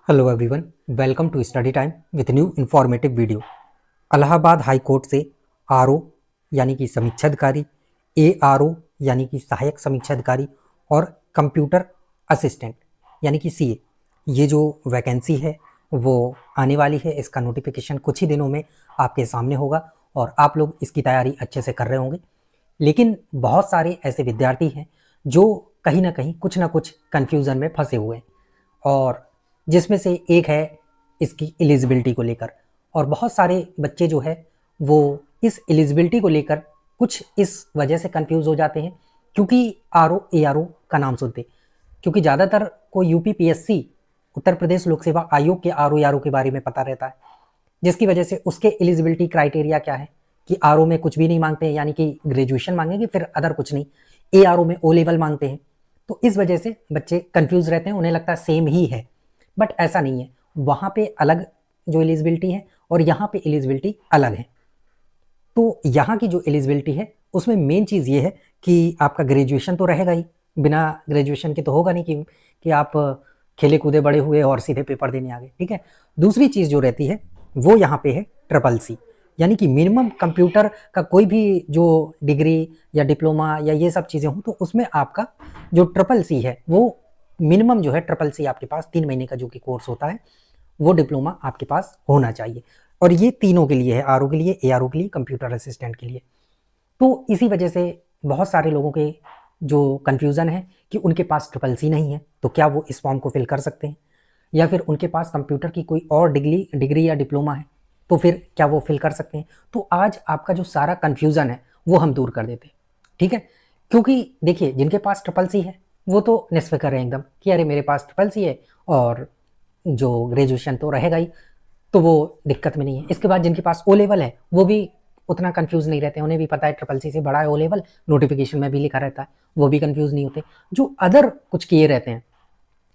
Hello everyone, welcome to study time with new informative video. Allahabad high court से RO यानी कि समीक्षा अधिकारी, एआरओ यानी कि सहायक समीक्षा अधिकारी और कंप्यूटर असिस्टेंट यानी कि सीए, ये जो वैकेंसी है वो आने वाली है। इसका नोटिफिकेशन कुछ ही दिनों में आपके सामने होगा और आप लोग इसकी तैयारी अच्छे से कर रहे होंगे। लेकिन बहुत सारे ऐसे विद्यार्थी हैं जो कहीं ना कहीं कुछ ना कुछ कन्फ्यूज़न में फंसे हुए हैं, और जिसमें से एक है इसकी एलिजिबिलिटी को लेकर। और बहुत सारे बच्चे जो है वो इस एलिजिबिलिटी को लेकर कुछ इस वजह से कंफ्यूज हो जाते हैं क्योंकि आरओ एआरओ का नाम सुनते, क्योंकि ज़्यादातर को यूपी पीएससी उत्तर प्रदेश लोक सेवा आयोग के आरओ एआरओ के बारे में पता रहता है, जिसकी वजह से उसके एलिजिबिलिटी क्राइटेरिया क्या है कि आरओ में कुछ भी नहीं मांगते हैं, यानी कि ग्रेजुएशन मांगेंगे फिर अदर कुछ नहीं। एआरओ में ओ लेवल मांगते हैं, तो इस वजह से बच्चे कंफ्यूज रहते हैं, उन्हें लगता है सेम ही है, बट ऐसा नहीं है। वहाँ पे अलग जो एलिजिबिलिटी है और यहाँ पे एलिजिबिलिटी अलग है। तो यहाँ की जो एलिजिबिलिटी है उसमें मेन चीज़ ये है कि आपका ग्रेजुएशन तो रहेगा ही, बिना ग्रेजुएशन के तो होगा नहीं कि आप खेले कूदे बड़े हुए और सीधे पेपर देने आ गए, ठीक है। दूसरी चीज़ जो रहती है वो यहाँ पे है ट्रिपल सी, यानी कि मिनिमम कंप्यूटर का कोई भी जो डिग्री या डिप्लोमा या ये सब चीज़ें हों तो उसमें आपका जो ट्रिपल सी है वो मिनिमम जो है ट्रिपल सी आपके पास 3 महीने का जो कि कोर्स होता है वो डिप्लोमा आपके पास होना चाहिए। और ये तीनों के लिए है, आरओ के लिए, एआरओ के लिए, कंप्यूटर असिस्टेंट के लिए। तो इसी वजह से बहुत सारे लोगों के जो कन्फ्यूज़न है कि उनके पास ट्रिपल सी नहीं है तो क्या वो इस फॉर्म को फिल कर सकते हैं, या फिर उनके पास कंप्यूटर की कोई और डिग्री या डिप्लोमा है तो फिर क्या वो फिल कर सकते हैं। तो आज आपका जो सारा कन्फ्यूज़न है वो हम दूर कर देते हैं, ठीक है। क्योंकि देखिए, जिनके पास ट्रिपल सी है वो तो निस्फिक्र है एकदम कि अरे मेरे पास ट्रिपल सी है और जो ग्रेजुएशन तो रहेगा ही, तो वो दिक्कत में नहीं है। इसके बाद जिनके पास ओ लेवल है वो भी उतना कंफ्यूज नहीं रहते, उन्हें भी पता है ट्रिपल सी से बड़ा है ओ लेवल, नोटिफिकेशन में भी लिखा रहता है, वो भी कंफ्यूज नहीं होते। जो अदर कुछ किए रहते हैं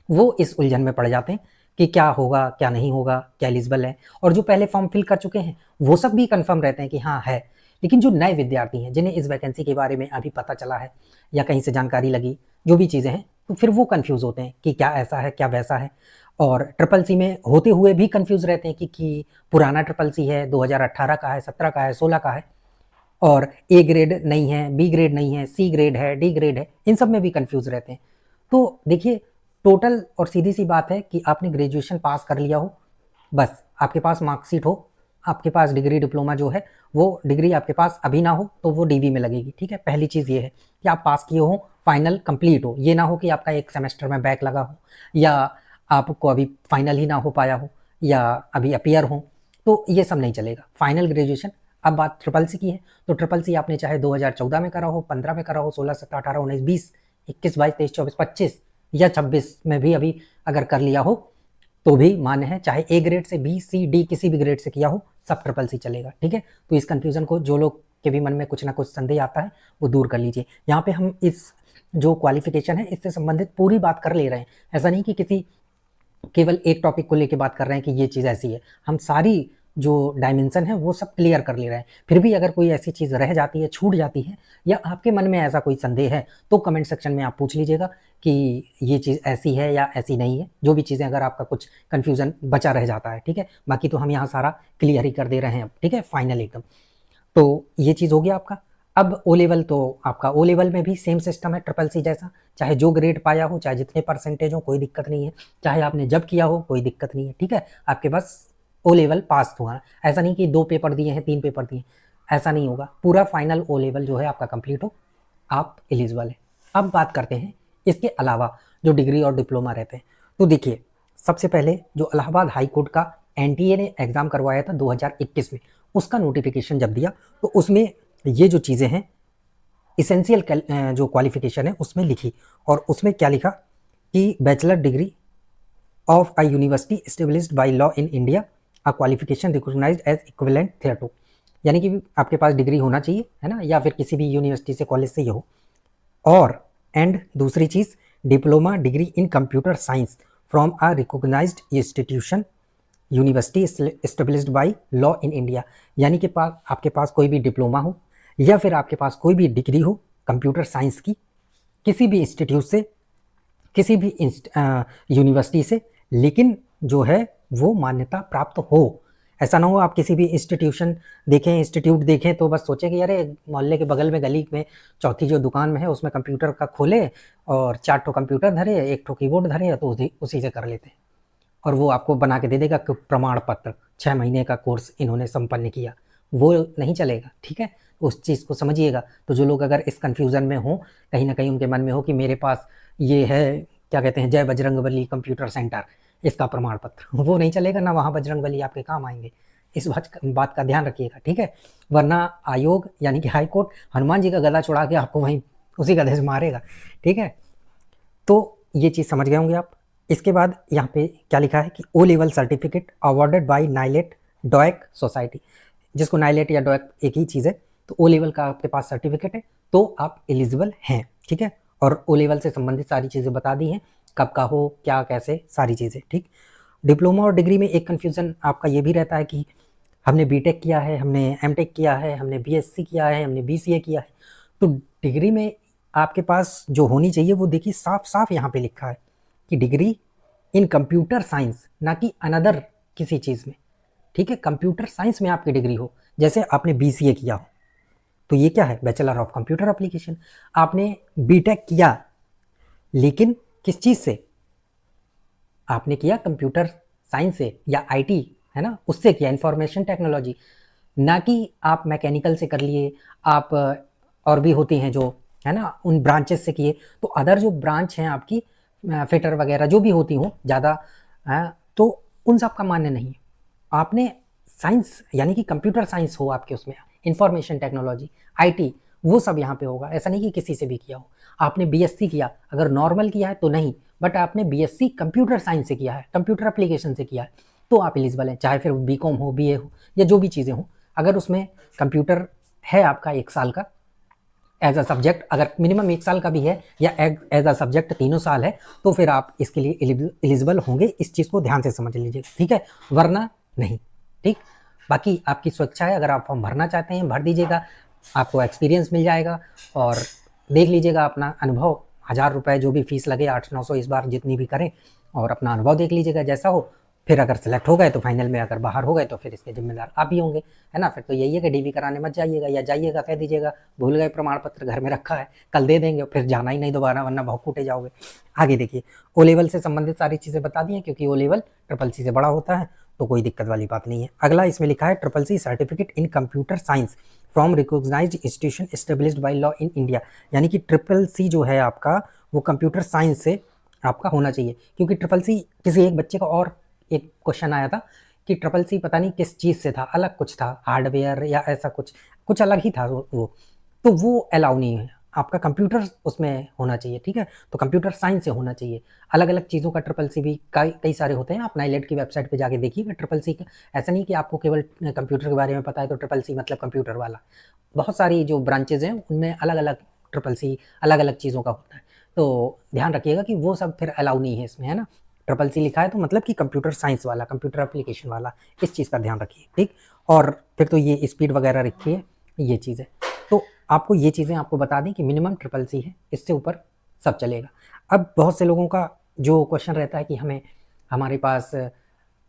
वो इस उलझन में पड़ जाते हैं कि क्या होगा क्या नहीं होगा, क्या एलिजिबल है। और जो पहले फॉर्म फिल कर चुके हैं वो सब भी कंफर्म रहते हैं कि हाँ है, लेकिन जो नए विद्यार्थी हैं जिन्हें इस वैकेंसी के बारे में अभी पता चला है या कहीं से जानकारी लगी, जो भी चीज़ें हैं, तो फिर वो कंफ्यूज होते हैं कि क्या ऐसा है क्या वैसा है। और ट्रिपल सी में होते हुए भी कंफ्यूज रहते हैं कि पुराना ट्रिपल सी है, 2018 का है, 17 का है, 16 का है, और ए ग्रेड नहीं है, बी ग्रेड नहीं है, सी ग्रेड है, डी ग्रेड है, इन सब में भी कंफ्यूज रहते हैं। तो देखिए, टोटल और सीधी सी बात है कि आपने ग्रेजुएशन पास कर लिया हो, बस आपके पास मार्कशीट हो, आपके पास डिग्री डिप्लोमा जो है वो डिग्री आपके पास अभी ना हो तो वो डीवी में लगेगी, ठीक है। पहली चीज़ ये है कि आप पास किए हो, फाइनल कंप्लीट हो, ये ना हो कि आपका एक सेमेस्टर में बैक लगा हो, या आपको अभी फाइनल ही ना हो पाया हो, या अभी अपियर हो, तो ये सब नहीं चलेगा। Final graduation. अब बात ट्रिपल सी की है, तो ट्रिपल सी आपने चाहे 2014 में करा हो, 15 में करा हो, 16, 17, 18, 19, 20, 21, 22, 23, 24, 25 या 26 में भी अभी अगर कर लिया हो तो भी मान्य है, चाहे ए ग्रेड से, बी, सी, डी किसी भी ग्रेड से किया हो, सब ट्रिपल सी चलेगा, ठीक है। तो इस कंफ्यूजन को, जो लोग के भी मन में कुछ ना कुछ संदेह आता है, वो दूर कर लीजिए। यहाँ पे हम इस जो क्वालिफिकेशन है इससे संबंधित पूरी बात कर ले रहे हैं, ऐसा नहीं कि किसी केवल एक टॉपिक को लेके बात कर रहे हैं कि ये चीज़ ऐसी है। हम सारी जो डायमेंशन है वो सब क्लियर कर ले रहे हैं। फिर भी अगर कोई ऐसी चीज़ रह जाती है, छूट जाती है, या आपके मन में ऐसा कोई संदेह है तो कमेंट सेक्शन में आप पूछ लीजिएगा कि ये चीज़ ऐसी है या ऐसी नहीं है। जो भी चीज़ें अगर आपका कुछ कन्फ्यूज़न बचा रह जाता है, ठीक है। बाकी तो हम यहाँ सारा क्लियर ही कर दे रहे हैं अब, ठीक है, फाइनल एकदम। तो ये चीज़ हो गया आपका। अब ओ लेवल, तो आपका ओ लेवल में भी सेम सिस्टम है ट्रिपल सी जैसा, चाहे जो ग्रेड पाया हो, चाहे जितने परसेंटेज हो, कोई दिक्कत नहीं है, चाहे आपने जब किया हो कोई दिक्कत नहीं है, ठीक है। आपके पास ओ लेवल पास हुआ, ऐसा नहीं कि 2 पेपर दिए हैं, 3 पेपर दिए, ऐसा नहीं होगा। पूरा फाइनल ओ लेवल जो है आपका कंप्लीट हो, आप एलिजिबल है। अब बात करते हैं इसके अलावा जो डिग्री और डिप्लोमा रहते हैं। तो देखिए, सबसे पहले जो इलाहाबाद हाई कोर्ट का एनटीए ने एग्ज़ाम करवाया था 2021 में, उसका नोटिफिकेशन जब दिया तो उसमें ये जो चीज़ें हैं इसेंशियल जो क्वालिफिकेशन है उसमें लिखी, और उसमें क्या लिखा कि bachelor degree of a university established by law in India, a qualification recognised as equivalent thereto, यानी कि आपके पास डिग्री होना चाहिए, है ना, या फिर किसी भी यूनिवर्सिटी से, कॉलेज से ये हो। और एंड दूसरी चीज़, diploma degree in computer science from a recognised institution, university established by law in India, यानी कि आपके पास कोई भी डिप्लोमा हो या फिर आपके पास कोई भी डिग्री हो कंप्यूटर साइंस की, किसी भी इंस्टीट्यूट से, किसी भी यूनिवर्सिटी से, लेकिन जो है वो मान्यता प्राप्त हो। ऐसा ना हो आप किसी भी इंस्टीट्यूट देखें तो बस सोचे कि अरे मोहल्ले के बगल में गली में चौथी जो दुकान में है उसमें कंप्यूटर का खोले और 4 ठो कंप्यूटर धरे, 1 ठो कीबोर्ड धरे, तो उसी से कर लेते हैं और वो आपको बना के दे देगा कि प्रमाण पत्र 6 महीने का कोर्स इन्होंने संपन्न किया। वो नहीं चलेगा, ठीक है, उस चीज़ को समझिएगा। तो जो लोग अगर इस कन्फ्यूज़न में हो, कहीं ना कहीं उनके मन में हो कि मेरे पास ये है, क्या कहते हैं, जय बजरंगबली कंप्यूटर सेंटर, इसका प्रमाण पत्र, वो नहीं चलेगा ना, वहाँ बजरंगबली आपके काम आएंगे। इस बात का ध्यान रखिएगा, ठीक है, वरना आयोग यानी कि हाई कोर्ट हनुमान जी का गदा चुड़ा के आपको वहीं उसी गधे से मारेगा, ठीक है। तो ये चीज़ समझ गए होंगे आप। इसके बाद यहाँ पे क्या लिखा है कि O level certificate awarded by NIELIT DOEACC society, जिसको नाइलेट या डॉयक एक ही चीज़ है। तो ओ लेवल का आपके पास सर्टिफिकेट है तो आप एलिजिबल हैं, ठीक है। और ओ लेवल से संबंधित सारी चीज़ें बता दी हैं, कब का हो, क्या, कैसे, सारी चीज़ें, ठीक। डिप्लोमा और डिग्री में एक कन्फ्यूज़न आपका ये भी रहता है कि हमने बीटेक किया है, हमने एमटेक किया है, हमने बीएससी किया है, हमने बीसीए किया है। तो डिग्री में आपके पास जो होनी चाहिए वो देखिए साफ साफ यहाँ पे लिखा है कि डिग्री इन कंप्यूटर साइंस, ना कि अनदर किसी चीज़ में, ठीक है। कंप्यूटर साइंस में आपकी डिग्री हो, जैसे आपने बीसीए किया हो तो ये क्या है, बैचलर ऑफ कंप्यूटर एप्लीकेशन। आपने बीटेक किया लेकिन किस चीज़ से, आपने किया कंप्यूटर साइंस से या आईटी, है ना, उससे किया, इंफॉर्मेशन टेक्नोलॉजी, ना कि आप मैकेनिकल से कर लिए, आप और भी होती हैं जो, है ना, उन ब्रांचेस से किए। तो अदर जो ब्रांच हैं आपकी, फिटर वगैरह जो भी होती हों ज़्यादा, तो उन सब का मान्य नहीं है। आपने साइंस यानी कि कंप्यूटर साइंस हो आपके उसमें, इंफॉर्मेशन टेक्नोलॉजी, आईटी, वो सब यहाँ पे होगा। ऐसा नहीं कि किसी से भी किया हो। आपने बीएससी किया, अगर नॉर्मल किया है तो नहीं, बट आपने बीएससी कंप्यूटर साइंस से किया है, कंप्यूटर एप्लीकेशन से किया है, तो आप एलिजिबल हैं। चाहे फिर बीकॉम हो, बीए हो, या जो भी चीज़ें हो, अगर उसमें कंप्यूटर है आपका 1 साल का एज अ सब्जेक्ट, अगर मिनिमम 1 साल का भी है या एज अ सब्जेक्ट 3 साल है, तो फिर आप इसके लिए एलिजिबल होंगे। इस चीज़ को ध्यान से समझ लीजिएगा, ठीक है, वरना नहीं, ठीक। बाकी आपकी स्वेच्छा है, अगर आप फॉर्म भरना चाहते हैं भर दीजिएगा, आपको एक्सपीरियंस मिल जाएगा और देख लीजिएगा अपना अनुभव। 1000 रुपये जो भी फीस लगे, 800-900 इस बार जितनी भी करें, और अपना अनुभव देख लीजिएगा जैसा हो। फिर अगर सेलेक्ट हो गए तो फाइनल में, अगर बाहर हो गए तो फिर इसके जिम्मेदार आप ही होंगे, है ना। फिर तो यही है कि डीवी कराने मत जाइएगा, या जाइएगा कह दीजिएगा भूल गए प्रमाण पत्र घर में रखा है, कल दे देंगे, फिर जाना ही नहीं दोबारा, वरना बहुत कूटे जाओगे। आगे देखिए, ओ लेवल से संबंधित सारी चीज़ें बता दी हैं, क्योंकि ओ लेवल ट्रिपल सी से बड़ा होता है, तो कोई दिक्कत वाली बात नहीं है। अगला इसमें लिखा है triple C certificate in computer science from recognised institution established by law in India, यानी कि ट्रिपल सी जो है आपका, वो कंप्यूटर साइंस से आपका होना चाहिए। क्योंकि ट्रिपल सी, किसी एक बच्चे का और एक क्वेश्चन आया था कि ट्रिपल सी पता नहीं किस चीज़ से था, अलग कुछ था, हार्डवेयर या ऐसा कुछ अलग ही था वो, तो वो अलाउ नहीं है, आपका कंप्यूटर उसमें होना चाहिए, ठीक है। तो कंप्यूटर साइंस से होना चाहिए। अलग अलग चीज़ों का ट्रिपल सी भी कई सारे होते हैं, आप नाइलेट की वेबसाइट पे जाके देखिएगा ट्रिपल सी का। ऐसा नहीं कि आपको केवल कंप्यूटर के बारे में पता है तो ट्रिपल सी मतलब कंप्यूटर वाला। बहुत सारी जो ब्रांचेज हैं उनमें अलग अलग ट्रिपल सी अलग अलग चीज़ों का होता है, तो ध्यान रखिएगा कि वो सब फिर अलाउ नहीं है इसमें, है ना। ट्रिपल सी लिखा है तो मतलब कि कंप्यूटर साइंस वाला, कंप्यूटर एप्लीकेशन वाला, इस चीज़ का ध्यान रखिए, ठीक। और फिर तो ये स्पीड वगैरह रखिए, ये चीज़ें तो आपको, ये चीज़ें आपको बता दें कि मिनिमम ट्रिपल सी है, इससे ऊपर सब चलेगा। अब बहुत से लोगों का जो क्वेश्चन रहता है कि हमारे पास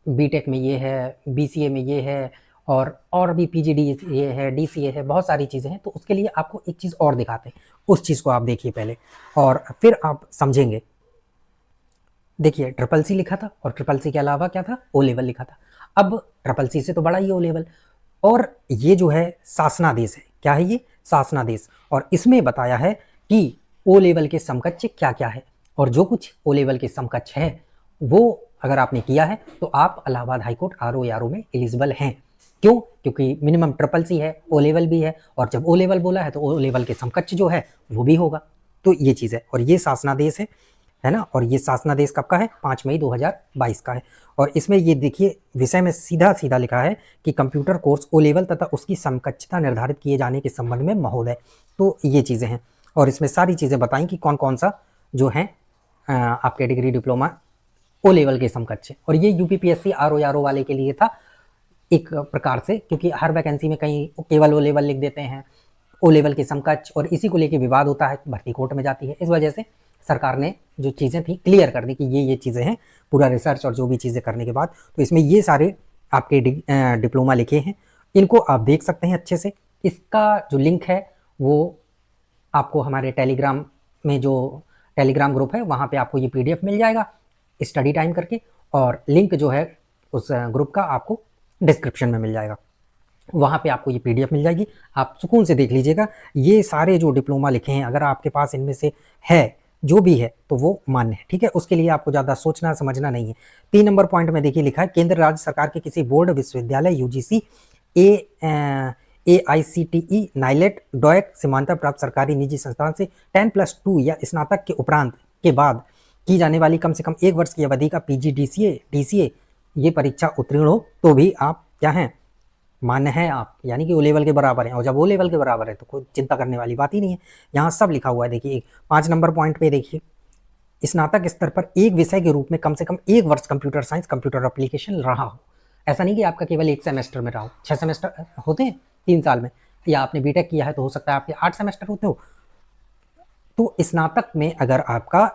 बीटेक में ये है, बीसीए में ये है, और भी पीजीडी ये है, डीसीए है, बहुत सारी चीज़ें हैं। तो उसके लिए आपको एक चीज़ और दिखाते हैं, उस चीज़ को आप देखिए पहले और फिर आप समझेंगे। देखिए ट्रिपल सी लिखा था और ट्रिपल सी के अलावा क्या था, ओ लेवल लिखा था। अब ट्रिपल सी से तो बड़ा ही ओ लेवल, और ये जो है शासनादेश है। क्या है ये, शासनादेश। और इसमें बताया है कि ओ लेवल के समकक्ष क्या क्या है, और जो कुछ ओ लेवल के समकक्ष है वो अगर आपने किया है तो आप इलाहाबाद हाईकोर्ट आरओ यारो में एलिजिबल हैं। क्यों, क्योंकि मिनिमम ट्रिपल सी है, ओ लेवल भी है, और जब ओ लेवल बोला है तो ओ लेवल के समकक्ष जो है वो भी होगा। तो ये चीज़ है, और ये शासनादेश है ना। और ये शासनादेश कब का है, 5 मई 2022 का है। और इसमें ये देखिए विषय में सीधा सीधा लिखा है कि कंप्यूटर कोर्स ओ लेवल तथा उसकी समकक्षता निर्धारित किए जाने के संबंध में महोदय। तो ये चीज़ें हैं, और इसमें सारी चीज़ें बताई कि कौन कौन सा जो है आपके डिग्री डिप्लोमा ओ लेवल के समकक्ष है। और ये यूपीपीएससी आरओ वाले के लिए था एक प्रकार से, क्योंकि हर वैकेंसी में कहीं केवल ओ लेवल लिख देते हैं, ओ लेवल के समकक्ष, और इसी को लेकर विवाद होता है, भर्ती कोर्ट में जाती है, इस वजह से सरकार ने जो चीज़ें थी क्लियर कर दी कि ये चीज़ें हैं, पूरा रिसर्च और जो भी चीज़ें करने के बाद। तो इसमें ये सारे आपके डिप्लोमा लिखे हैं, इनको आप देख सकते हैं अच्छे से। इसका जो लिंक है वो आपको हमारे टेलीग्राम में, जो टेलीग्राम ग्रुप है वहाँ पे आपको ये PDF मिल जाएगा स्टडी टाइम करके, और लिंक जो है उस ग्रुप का आपको डिस्क्रिप्शन में मिल जाएगा। वहाँ पे आपको ये PDF मिल जाएगी, आप सुकून से देख लीजिएगा। ये सारे जो डिप्लोमा लिखे हैं, अगर आपके पास इनमें से है जो भी है तो वो मान्य है, ठीक है। उसके लिए आपको ज़्यादा सोचना समझना नहीं है। 3 नंबर पॉइंट में देखिए लिखा है, केंद्र राज्य सरकार के किसी बोर्ड, विश्वविद्यालय, UGC, AICTE, नाइलेट, डॉयक से मान्यता प्राप्त सरकारी निजी संस्थान से 10+2 या स्नातक के उपरांत के बाद की जाने वाली कम से कम 1 वर्ष की अवधि का PG DCA ये परीक्षा उत्तीर्ण हो तो भी आप क्या हैं, मान्य है आप, यानी कि O लेवल के बराबर हैं। और जब O लेवल के बराबर है तो कोई चिंता करने वाली बात ही नहीं है, यहाँ सब लिखा हुआ है। देखिए 5 नंबर पॉइंट पे देखिए, स्नातक स्तर पर एक विषय के रूप में कम से कम 1 वर्ष कंप्यूटर साइंस कंप्यूटर एप्लीकेशन रहा हो। ऐसा नहीं कि आपका केवल 1 सेमेस्टर में रहा हो, 6 सेमेस्टर होते हैं 3 साल में, या आपने बीटेक किया है तो हो सकता है आपके 8 सेमेस्टर होते हो। तो स्नातक में अगर आपका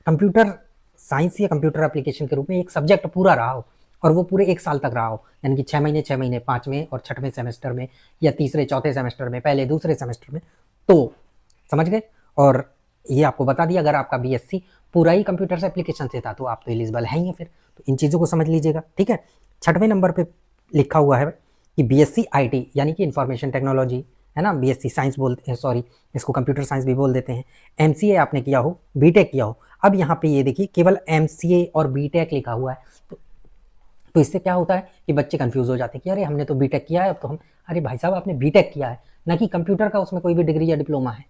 कंप्यूटर साइंस या कंप्यूटर एप्लीकेशन के रूप में एक सब्जेक्ट पूरा रहा हो और वो पूरे 1 साल तक रहा हो, यानी कि 6 महीने 5वें और 6वें सेमेस्टर में, या तीसरे चौथे सेमेस्टर में, पहले दूसरे सेमेस्टर में, तो समझ गए। और ये आपको बता दिया, अगर आपका BSc पूरा ही कंप्यूटर से एप्लीकेशन से था तो आप तो एलिजिबल हैं ही फिर। तो इन चीज़ों को समझ लीजिएगा, ठीक है। 6वें नंबर पे लिखा हुआ है कि BSc IT यानी कि इंफॉर्मेशन टेक्नोलॉजी, है ना, BSc साइंस बोलते हैं, सॉरी इसको कंप्यूटर साइंस भी बोल देते हैं। MCA आपने किया हो, बीटेक किया हो। अब यहाँ पे ये देखिए केवल MCA और बीटेक लिखा हुआ है, तो इससे क्या होता है कि बच्चे कंफ्यूज हो जाते हैं कि अरे हमने तो बीटेक किया है, अब तो हम, अरे भाई साहब आपने बीटेक किया है, ना कि कंप्यूटर का उसमें कोई भी डिग्री या डिप्लोमा है।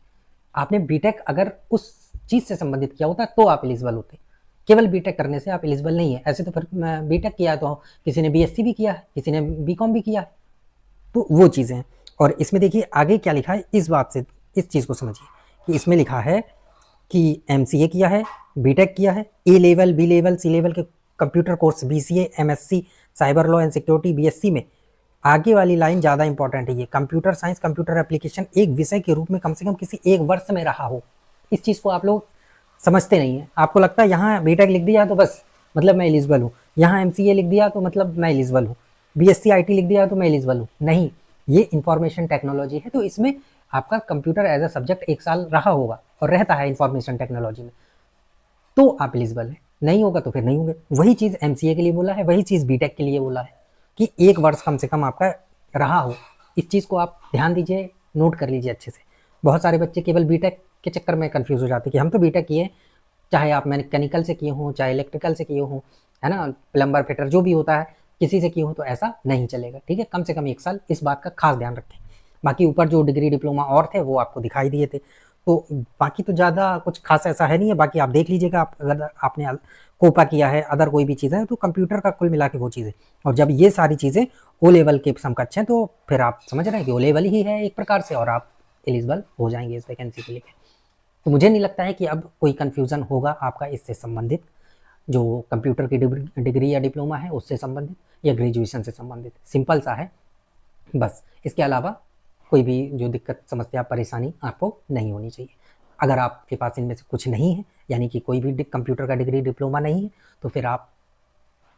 आपने बीटेक अगर उस चीज़ से संबंधित किया होता तो आप एलिजिबल होते, केवल बीटेक करने से आप एलिजिबल नहीं है। ऐसे तो फिर बीटेक किया है तो किसी ने BSc भी किया है, किसी ने BCom भी किया है, तो वो चीज़ें हैं। और इसमें देखिए आगे क्या लिखा है, इस बात से इस चीज़ को समझिए कि इसमें लिखा है कि MCA किया है, बीटेक किया है, A level, B level, C level के computer course, BCA, MSc cyber law and security, BSc में आगे वाली लाइन ज़्यादा इंपॉर्टेंट है। ये कंप्यूटर साइंस कंप्यूटर एप्लीकेशन एक विषय के रूप में कम से कम किसी 1 वर्ष में रहा हो। इस चीज़ को आप लोग समझते नहीं है। आपको लगता है यहाँ बीटेक लिख दिया तो बस मतलब मैं एलिजिबल हूँ, यहाँ MCA लिख दिया तो मतलब मैं एलिजिबल हूँ, BSc IT लिख दिया तो मैं एलिजिबल हूँ। नहीं, ये इंफॉर्मेशन टेक्नोलॉजी है, तो इसमें आपका कंप्यूटर एज अ सब्जेक्ट 1 साल रहा होगा और रहता है इंफॉर्मेशन टेक्नोलॉजी में, तो आप एलिजिबल है। नहीं होगा तो फिर नहीं होंगे। वही चीज़ MCA के लिए बोला है, वही चीज़ बीटेक के लिए बोला है कि 1 वर्ष कम से कम आपका रहा हो। इस चीज़ को आप ध्यान दीजिए, नोट कर लीजिए अच्छे से। बहुत सारे बच्चे केवल बीटेक के चक्कर में कंफ्यूज हो जाते हैं कि हम तो बीटेक किए, चाहे आप मैकेनिकल से किए हों, चाहे इलेक्ट्रिकल से किए हों, है ना, प्लम्बर फिटर जो भी होता है, किसी से किए हो तो ऐसा नहीं चलेगा, ठीक है। कम से कम 1 साल, इस बात का खास ध्यान रखें। बाकी ऊपर जो डिग्री डिप्लोमा और थे वो आपको दिखाई दिए थे, तो बाकी तो ज़्यादा कुछ खास ऐसा है नहीं है। बाकी आप देख लीजिएगा, आप अगर आपने कोपा किया है, अदर कोई भी चीज़ है, तो कंप्यूटर का कुल मिला के वो चीज़ है। और जब ये सारी चीज़ें O लेवल के समकक्ष हैं तो फिर आप समझ रहे हैं कि O लेवल ही है एक प्रकार से, और आप एलिजिबल हो जाएंगे इस वैकेंसी के लिए। तो मुझे नहीं लगता है कि अब कोई कन्फ्यूज़न होगा आपका इससे संबंधित, जो कंप्यूटर की डिग्री या डिप्लोमा है उससे संबंधित या ग्रेजुएशन से संबंधित। सिंपल सा है बस, इसके अलावा कोई भी जो दिक्कत समस्या परेशानी आपको नहीं होनी चाहिए। अगर आपके पास इनमें से कुछ नहीं है, यानी कि कोई भी कंप्यूटर का डिग्री डिप्लोमा नहीं है, तो फिर आप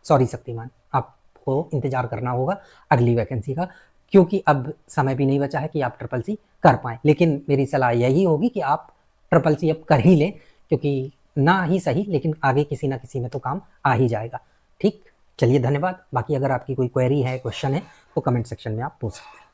सॉरी शक्तिमान, आपको इंतज़ार करना होगा अगली वैकेंसी का, क्योंकि अब समय भी नहीं बचा है कि आप CCC कर पाएँ। लेकिन मेरी सलाह यही होगी कि आप CCC अब कर ही लें, क्योंकि ना ही सही लेकिन आगे किसी ना किसी में तो काम आ ही जाएगा। ठीक, चलिए धन्यवाद। बाकी अगर आपकी कोई क्वेरी है, क्वेश्चन है, तो कमेंट सेक्शन में आप पूछ सकते हैं।